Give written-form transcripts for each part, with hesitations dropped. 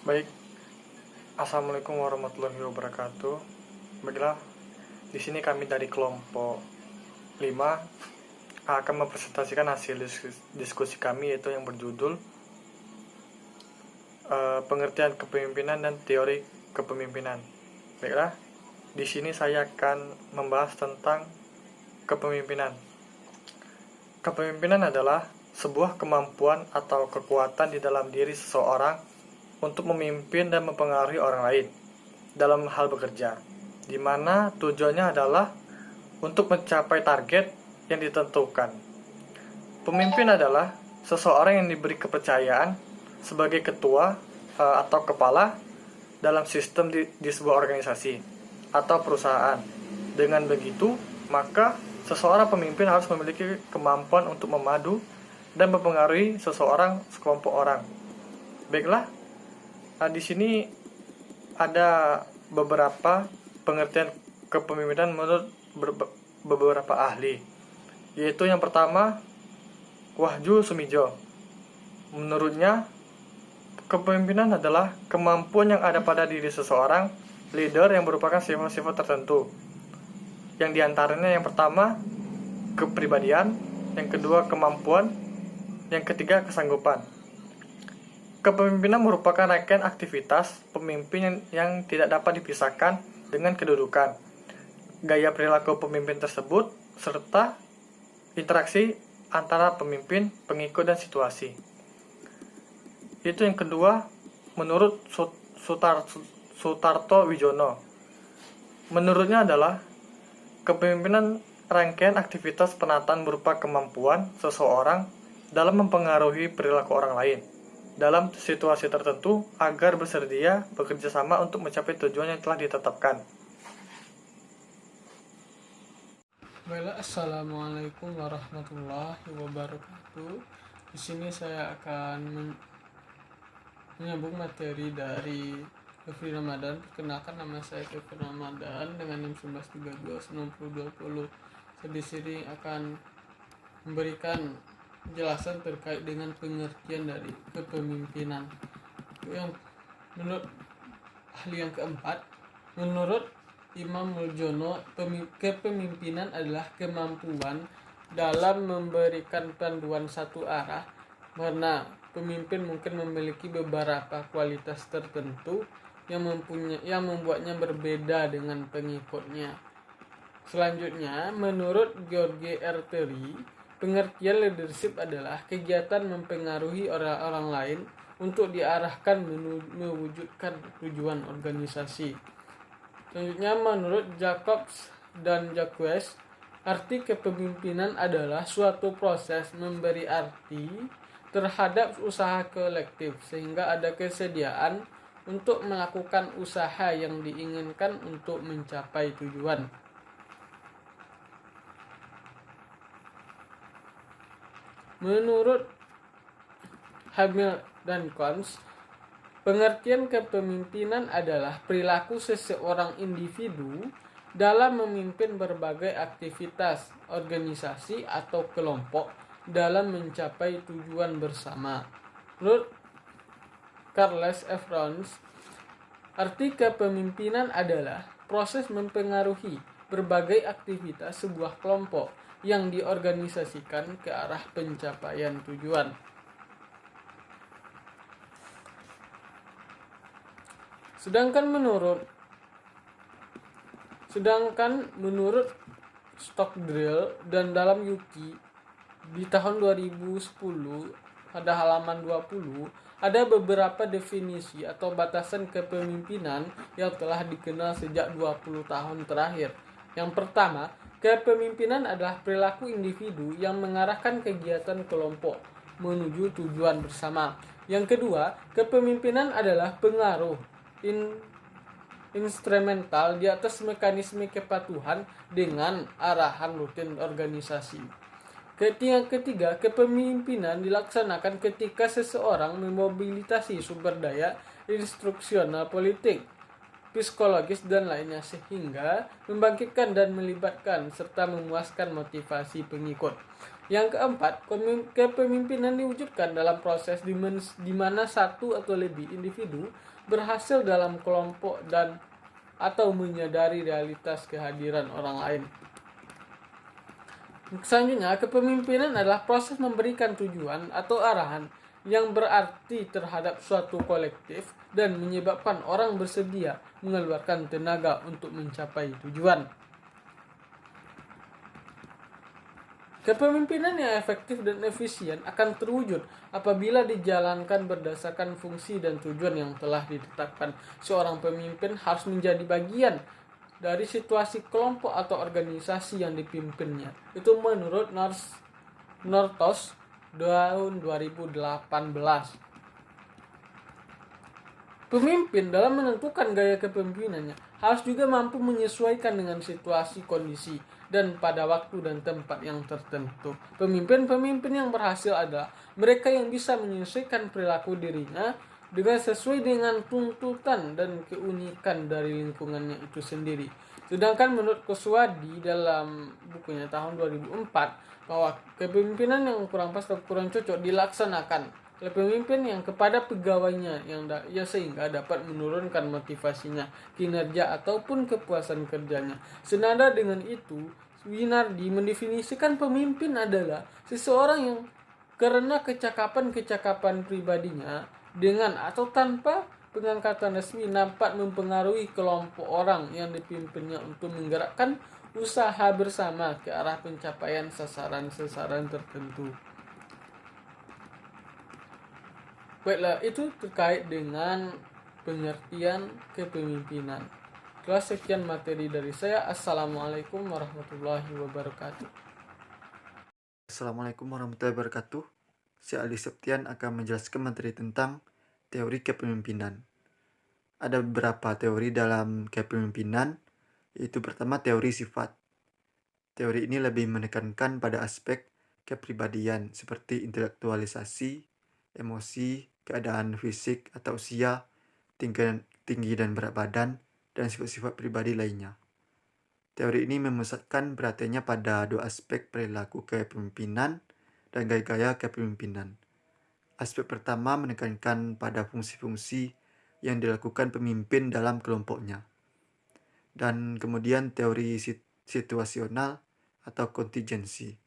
Baik, assalamualaikum warahmatullahi wabarakatuh. Baiklah, di sini kami dari kelompok 5 akan mempresentasikan hasil diskusi kami, yaitu yang berjudul pengertian kepemimpinan dan teori kepemimpinan. Baiklah, di sini saya akan membahas tentang kepemimpinan. Kepemimpinan adalah sebuah kemampuan atau kekuatan di dalam diri seseorang untuk memimpin dan mempengaruhi orang lain dalam hal bekerja, di mana tujuannya adalah untuk mencapai target yang ditentukan. Pemimpin adalah seseorang yang diberi kepercayaan sebagai ketua atau kepala dalam sistem di sebuah organisasi atau perusahaan. Dengan begitu, maka seseorang pemimpin harus memiliki kemampuan untuk memadu dan mempengaruhi sekelompok orang. Baiklah, di sini ada beberapa pengertian kepemimpinan menurut beberapa ahli, yaitu yang pertama, Wahyu Sumijo. Menurutnya, kepemimpinan adalah kemampuan yang ada pada diri seseorang leader yang merupakan sifat-sifat tertentu, yang diantaranya yang pertama, kepribadian, yang kedua, kemampuan, yang ketiga, kesanggupan. Kepemimpinan merupakan rangkaian aktivitas pemimpin yang tidak dapat dipisahkan dengan kedudukan, gaya perilaku pemimpin tersebut, serta interaksi antara pemimpin, pengikut, dan situasi. Itu yang kedua, menurut Sutarto Wijono. Menurutnya adalah kepemimpinan rangkaian aktivitas penataan berupa kemampuan seseorang dalam mempengaruhi perilaku orang lain dalam situasi tertentu agar bersedia bekerja sama untuk mencapai tujuan yang telah ditetapkan. Baiklah, assalamualaikum warahmatullahi wabarakatuh. Di sini saya akan menyambung materi dari Kevin Ramadan. Perkenalkan, nama saya Kevin Ramadan dengan NIM 19329020. Saya di sini akan memberikan penjelasan terkait dengan pengertian dari kepemimpinan. Yang menurut ahli yang keempat, menurut Imam Muljono, kepemimpinan adalah kemampuan dalam memberikan panduan satu arah, karena pemimpin mungkin memiliki beberapa kualitas tertentu yang membuatnya berbeda dengan pengikutnya. Selanjutnya, menurut George R. Terry, pengertian leadership adalah kegiatan mempengaruhi orang-orang lain untuk diarahkan mewujudkan tujuan organisasi. Selanjutnya, menurut Jacobs dan Jacques, arti kepemimpinan adalah suatu proses memberi arti terhadap usaha kolektif sehingga ada kesediaan untuk melakukan usaha yang diinginkan untuk mencapai tujuan. Menurut Hamil dan Kons, pengertian kepemimpinan adalah perilaku seseorang individu dalam memimpin berbagai aktivitas, organisasi, atau kelompok dalam mencapai tujuan bersama. Menurut Charles F. Rounds, arti kepemimpinan adalah proses mempengaruhi berbagai aktivitas sebuah kelompok yang diorganisasikan ke arah pencapaian tujuan. Sedangkan menurut Stockdale dan dalam Yuki di tahun 2010 pada halaman 20 ada beberapa definisi atau batasan kepemimpinan yang telah dikenal sejak 20 tahun terakhir. Yang pertama, kepemimpinan adalah perilaku individu yang mengarahkan kegiatan kelompok menuju tujuan bersama. Yang kedua, kepemimpinan adalah pengaruh instrumental di atas mekanisme kepatuhan dengan arahan rutin organisasi. Yang ketiga, kepemimpinan dilaksanakan ketika seseorang memobilisasi sumber daya instruksional politik, psikologis, dan lainnya sehingga membangkitkan dan melibatkan serta memuaskan motivasi pengikut. Yang keempat, kepemimpinan diwujudkan dalam proses di mana satu atau lebih individu berhasil dalam kelompok dan atau menyadari realitas kehadiran orang lain. Selanjutnya, kepemimpinan adalah proses memberikan tujuan atau arahan yang berarti terhadap suatu kolektif dan menyebabkan orang bersedia mengeluarkan tenaga untuk mencapai tujuan. Kepemimpinan yang efektif dan efisien akan terwujud apabila dijalankan berdasarkan fungsi dan tujuan yang telah ditetapkan. Seorang pemimpin harus menjadi bagian dari situasi kelompok atau organisasi yang dipimpinnya. Itu menurut Nortos tahun 2018. Pemimpin dalam menentukan gaya kepemimpinannya harus juga mampu menyesuaikan dengan situasi, kondisi, dan pada waktu dan tempat yang tertentu. Pemimpin-pemimpin yang berhasil adalah mereka yang bisa menyesuaikan perilaku dirinya dengan sesuai dengan tuntutan dan keunikan dari lingkungannya itu sendiri. Sedangkan menurut Kuswadi dalam bukunya tahun 2004 bahwa kepemimpinan yang kurang pas atau kurang cocok dilaksanakan oleh pemimpin yang kepada pegawainya yang sehingga dapat menurunkan motivasinya, kinerja ataupun kepuasan kerjanya. Senada dengan itu, Winardi mendefinisikan pemimpin adalah seseorang yang karena kecakapan-kecakapan pribadinya dengan atau tanpa pengangkatan resmi dapat mempengaruhi kelompok orang yang dipimpinnya untuk menggerakkan usaha bersama ke arah pencapaian sasaran-sasaran tertentu. Baiklah, itu terkait dengan pengertian kepemimpinan. Kelas sekian materi dari saya. Assalamualaikum warahmatullahi wabarakatuh. Assalamualaikum warahmatullahi wabarakatuh. Saya Ali Septian akan menjelaskan materi tentang teori kepemimpinan. Ada beberapa teori dalam kepemimpinan, yaitu pertama teori sifat. Teori ini lebih menekankan pada aspek kepribadian seperti intelektualisasi, emosi, keadaan fisik atau usia, tinggi dan berat badan, dan sifat-sifat pribadi lainnya. Teori ini memusatkan perhatiannya pada dua aspek perilaku kepemimpinan dan gaya-gaya kepemimpinan. Aspek pertama menekankan pada fungsi-fungsi yang dilakukan pemimpin dalam kelompoknya. Dan kemudian teori situasional atau kontingensi.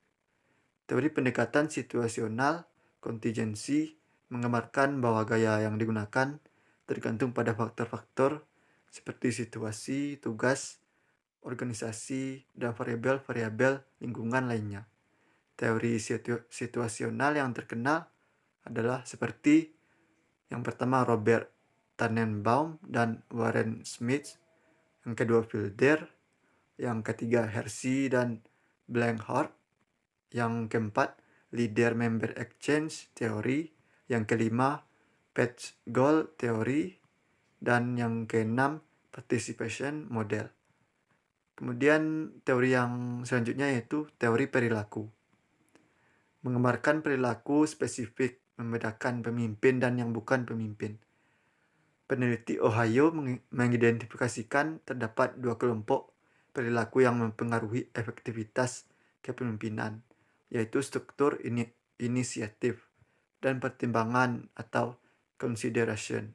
Teori pendekatan situasional kontingensi menggambarkan bahwa gaya yang digunakan tergantung pada faktor-faktor seperti situasi, tugas, organisasi, dan variabel-variabel lingkungan lainnya. Teori situasional yang terkenal adalah seperti yang pertama Robert Tannenbaum dan Warren Smith, yang kedua Wilder, yang ketiga Hersey dan Blanchard, yang keempat Leader-Member Exchange Theory, yang kelima Patch-Goal Theory, dan yang keenam Participation Model. Kemudian teori yang selanjutnya yaitu teori perilaku. Menggambarkan perilaku spesifik, membedakan pemimpin dan yang bukan pemimpin. Peneliti Ohio mengidentifikasikan terdapat dua kelompok perilaku yang mempengaruhi efektivitas kepemimpinan, yaitu struktur inisiatif dan pertimbangan atau consideration.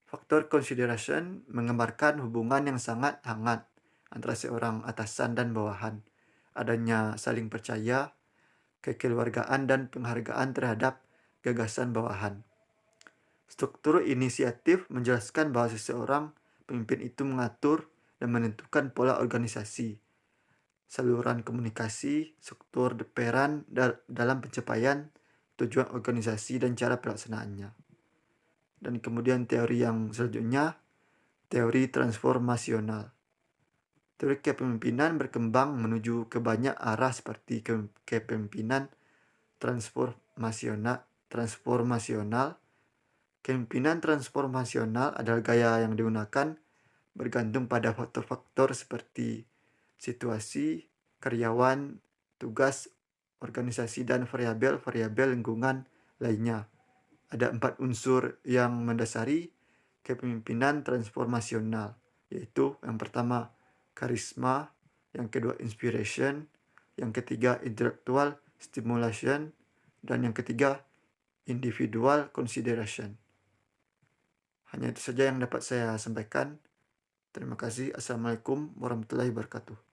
Faktor consideration menggambarkan hubungan yang sangat hangat antara seorang atasan dan bawahan, adanya saling percaya, kekeluargaan dan penghargaan terhadap gagasan bawahan. Struktur inisiatif menjelaskan bahwa seseorang pemimpin itu mengatur dan menentukan pola organisasi, saluran komunikasi, struktur peran dalam pencapaian tujuan organisasi dan cara pelaksanaannya. Dan kemudian teori yang selanjutnya, teori transformasional. Teori kepemimpinan berkembang menuju ke banyak arah seperti kepemimpinan transformasional. Kepemimpinan transformasional adalah gaya yang digunakan bergantung pada faktor-faktor seperti situasi, karyawan, tugas, organisasi, dan variabel-variabel lingkungan lainnya. Ada 4 unsur yang mendasari kepemimpinan transformasional, yaitu yang pertama karisma, yang kedua inspiration, yang ketiga intelektual stimulation, dan yang ketiga, individual consideration. Hanya itu saja yang dapat saya sampaikan. Terima kasih. Assalamualaikum warahmatullahi wabarakatuh.